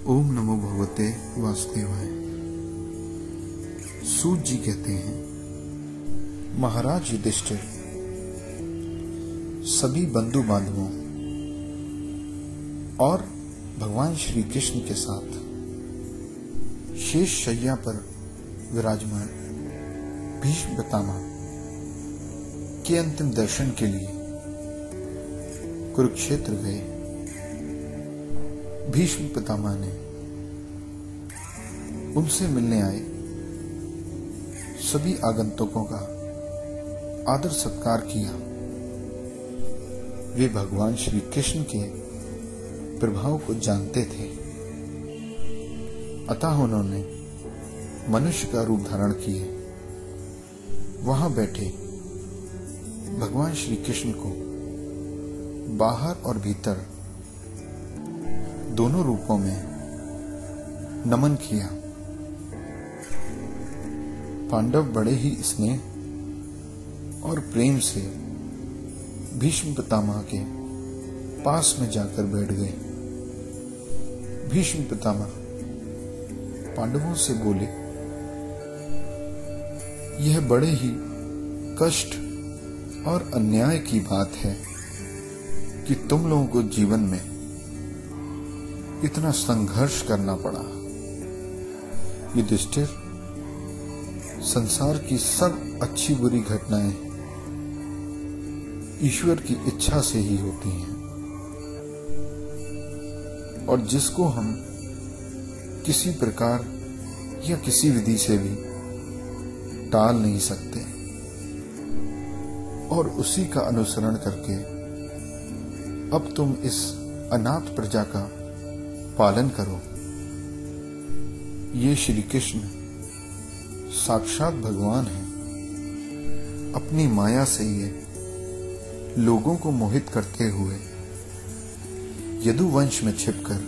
ओम नमो भगवते वासुदेवाय। सूत जी कहते हैं, महाराज युधिष्ठिर सभी बंधु बांधवों और भगवान श्री कृष्ण के साथ शेष शैया पर विराजमान भीष्म पितामह के अंतिम दर्शन के लिए कुरुक्षेत्र गए। भीष्म पितामह ने उनसे मिलने आए सभी आगंतुकों का आदर सत्कार किया। वे भगवान श्री कृष्ण के प्रभाव को जानते थे, अतः उन्होंने मनुष्य का रूप धारण किए वहां बैठे भगवान श्री कृष्ण को बाहर और भीतर दोनों रूपों में नमन किया। पांडव बड़े ही स्नेह और प्रेम से भीष्म पितामह के पास में जाकर बैठ गए। भीष्म पितामह पांडवों से बोले, यह बड़े ही कष्ट और अन्याय की बात है कि तुम लोगों को जीवन में इतना संघर्ष करना पड़ा। युधिष्ठिर, संसार की सब अच्छी बुरी घटनाएं ईश्वर की इच्छा से ही होती हैं और जिसको हम किसी प्रकार या किसी विधि से भी टाल नहीं सकते, और उसी का अनुसरण करके अब तुम इस अनाथ प्रजा का पालन करो। ये श्री कृष्ण साक्षात भगवान हैं। अपनी माया से ये लोगों को मोहित करते हुए यदुवंश में छिपकर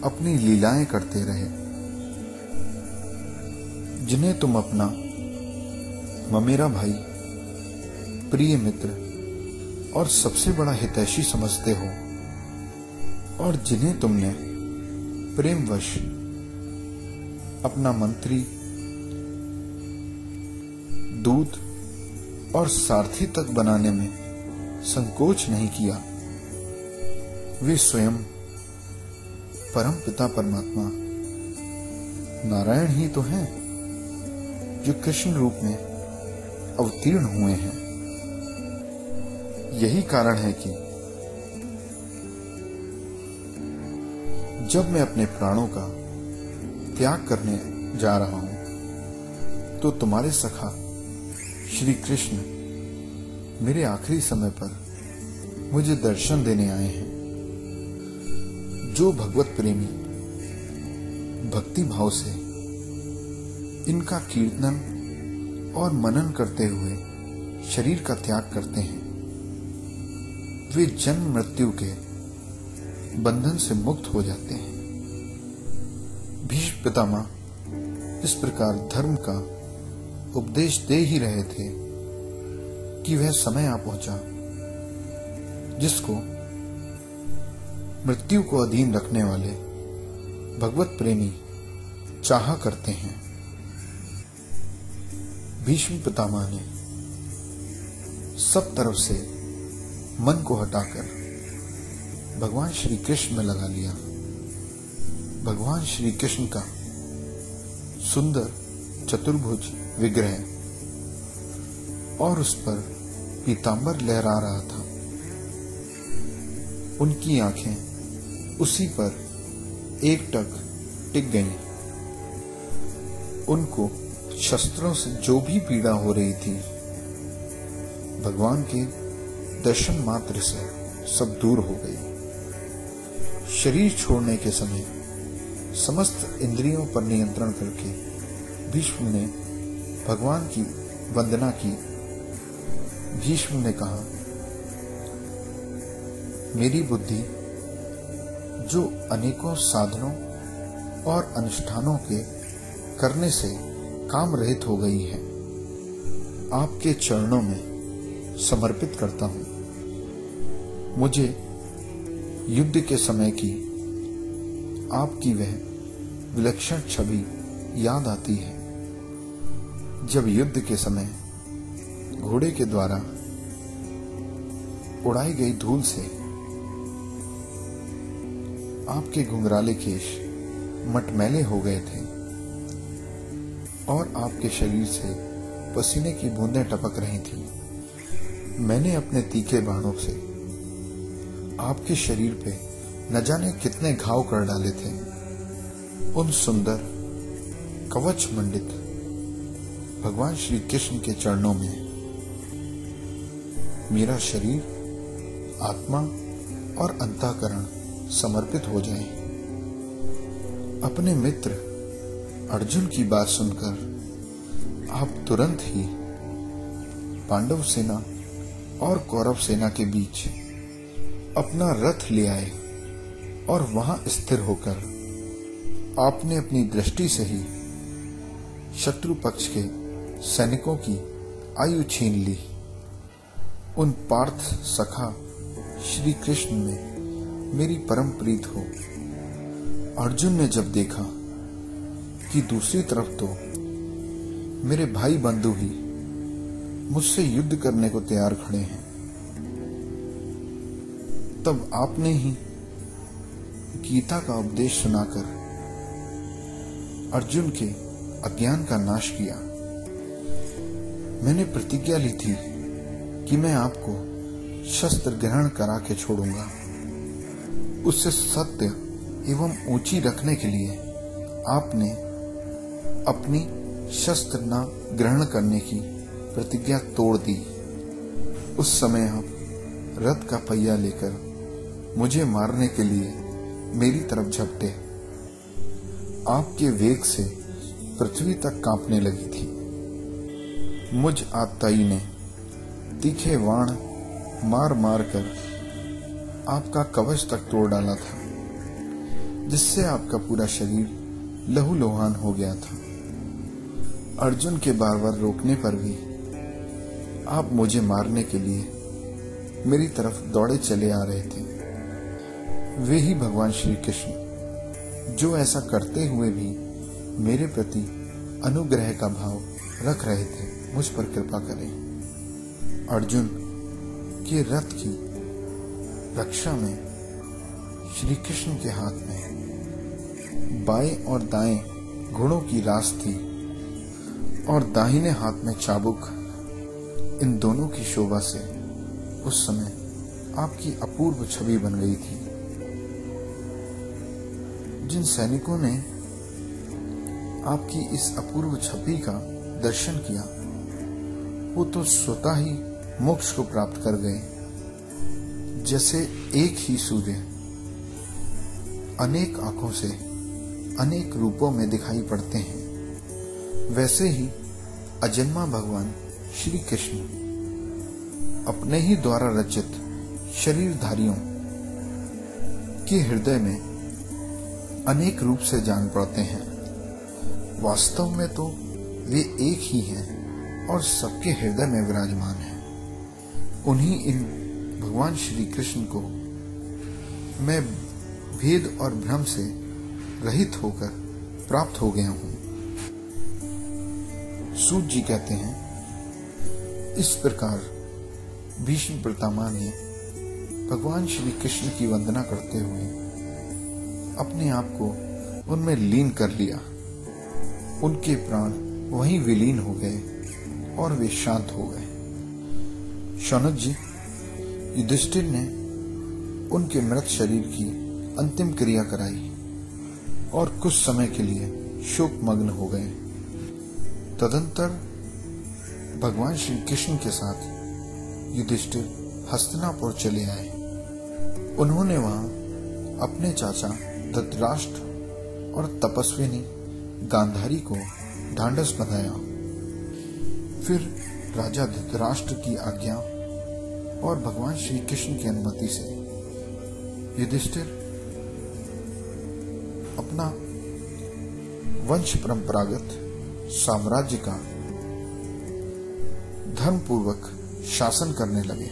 अपनी लीलाएं करते रहे, जिन्हें तुम अपना ममेरा भाई, प्रिय मित्र और सबसे बड़ा हितैषी समझते हो, और जिन्हें तुमने प्रेमवश अपना मंत्री, दूत और सारथी तक बनाने में संकोच नहीं किया। वे स्वयं परम पिता परमात्मा नारायण ही तो हैं, जो कृष्ण रूप में अवतीर्ण हुए हैं। यही कारण है कि जब मैं अपने प्राणों का त्याग करने जा रहा हूं, तो तुम्हारे सखा श्री कृष्ण मेरे आखिरी समय पर मुझे दर्शन देने आए हैं। जो भगवत प्रेमी भक्ति भाव से इनका कीर्तन और मनन करते हुए शरीर का त्याग करते हैं, वे जन्म मृत्यु के बंधन से मुक्त हो जाते हैं। भीष्म पितामह इस प्रकार धर्म का उपदेश दे ही रहे थे कि वह समय आ पहुंचा जिसको मृत्यु को अधीन रखने वाले भगवत प्रेमी चाहा करते हैं। भीष्म पितामह ने सब तरफ से मन को हटाकर भगवान श्री कृष्ण में लगा लिया। भगवान श्री कृष्ण का सुंदर चतुर्भुज विग्रह और उस पर पीतांबर लहरा रहा था। उनकी आंखें उसी पर एकटक टिक गईं। उनको शस्त्रों से जो भी पीड़ा हो रही थी, भगवान के दर्शन मात्र से सब दूर हो गई। शरीर छोड़ने के समय समस्त इंद्रियों पर नियंत्रण करके भीष्म ने भगवान की वंदना की। भीष्म ने कहा, मेरी बुद्धि जो अनेकों साधनों और अनुष्ठानों के करने से काम रहित हो गई है, आपके चरणों में समर्पित करता हूं। मुझे युद्ध के समय की आपकी वह विलक्षण छवि याद आती है जब युद्ध के समय घोड़े के द्वारा उड़ाई गई धूल से आपके घुंघराले केश मटमैले हो गए थे और आपके शरीर से पसीने की बूंदें टपक रही थी। मैंने अपने तीखे बाणों से आपके शरीर पे न जाने कितने घाव कर डाले थे। उन सुंदर कवच मंडित भगवान श्री कृष्ण के चरणों में मेरा शरीर, आत्मा और अंतःकरण समर्पित हो जाए। अपने मित्र अर्जुन की बात सुनकर आप तुरंत ही पांडव सेना और कौरव सेना के बीच अपना रथ ले आए और वहां स्थिर होकर आपने अपनी दृष्टि से ही शत्रु पक्ष के सैनिकों की आयु छीन ली। उन पार्थ सखा श्री कृष्ण में मेरी परम प्रीत हो। अर्जुन ने जब देखा कि दूसरी तरफ तो मेरे भाई बंधु ही मुझसे युद्ध करने को तैयार खड़े हैं, तब आपने ही गीता का उपदेश सुनाकर अर्जुन के अज्ञान का नाश किया। मैंने प्रतिज्ञा ली थी कि मैं आपको शस्त्र ग्रहण करा के छोड़ूंगा। उससे सत्य एवं ऊंची रखने के लिए आपने अपनी शस्त्र न ग्रहण करने की प्रतिज्ञा तोड़ दी। उस समय आप रथ का पहिया लेकर मुझे मारने के लिए मेरी तरफ झपटे। आपके वेग से पृथ्वी तक कांपने लगी थी। मुझ आतताई ने तीखे बाण मार मार कर आपका कवच तक तोड़ डाला था, जिससे आपका पूरा शरीर लहूलुहान हो गया था। अर्जुन के बार बार रोकने पर भी आप मुझे मारने के लिए मेरी तरफ दौड़े चले आ रहे थे। वे ही भगवान श्री कृष्ण जो ऐसा करते हुए भी मेरे प्रति अनुग्रह का भाव रख रहे थे, मुझ पर कृपा करें। अर्जुन के रथ की रक्षा में श्री कृष्ण के हाथ में बाएं और दाएं घोड़ों की रास थी और दाहिने हाथ में चाबुक। इन दोनों की शोभा से उस समय आपकी अपूर्व छवि बन गई थी। जिन सैनिकों ने आपकी इस अपूर्व छवि का दर्शन किया, वो तो स्वतः ही मोक्ष को प्राप्त कर गए। जैसे एक ही सूर्य अनेक आंखों से अनेक रूपों में दिखाई पड़ते हैं, वैसे ही अजन्मा भगवान श्री कृष्ण अपने ही द्वारा रचित शरीरधारियों के हृदय में अनेक रूप से जान पड़ते हैं। वास्तव में तो वे एक ही हैं और सबके हृदय में विराजमान हैं। उन्हीं इन भगवान श्री कृष्ण को मैं भेद और भ्रम से रहित होकर प्राप्त हो गया हूं। सूत जी कहते हैं, इस प्रकार भीष्म पितामह ने भगवान श्री कृष्ण की वंदना करते हुए अपने आप को उनमें लीन कर लिया। उनके प्राण वहीं विलीन हो गए और वे शांत हो गए। शौनक जी, युधिष्ठिर ने उनके मृत शरीर की अंतिम क्रिया कराई और कुछ समय के लिए शोकमग्न हो गए। तदंतर भगवान श्री कृष्ण के साथ युधिष्ठिर हस्तिनापुर चले आए। उन्होंने वहां अपने चाचा धृतराष्ट्र और तपस्विनी गांधारी को ढांढस बंधाया। फिर राजा धृतराष्ट्र की आज्ञा और भगवान श्री कृष्ण की अनुमति से युधिष्ठिर अपना वंश परंपरागत साम्राज्य का धर्मपूर्वक शासन करने लगे।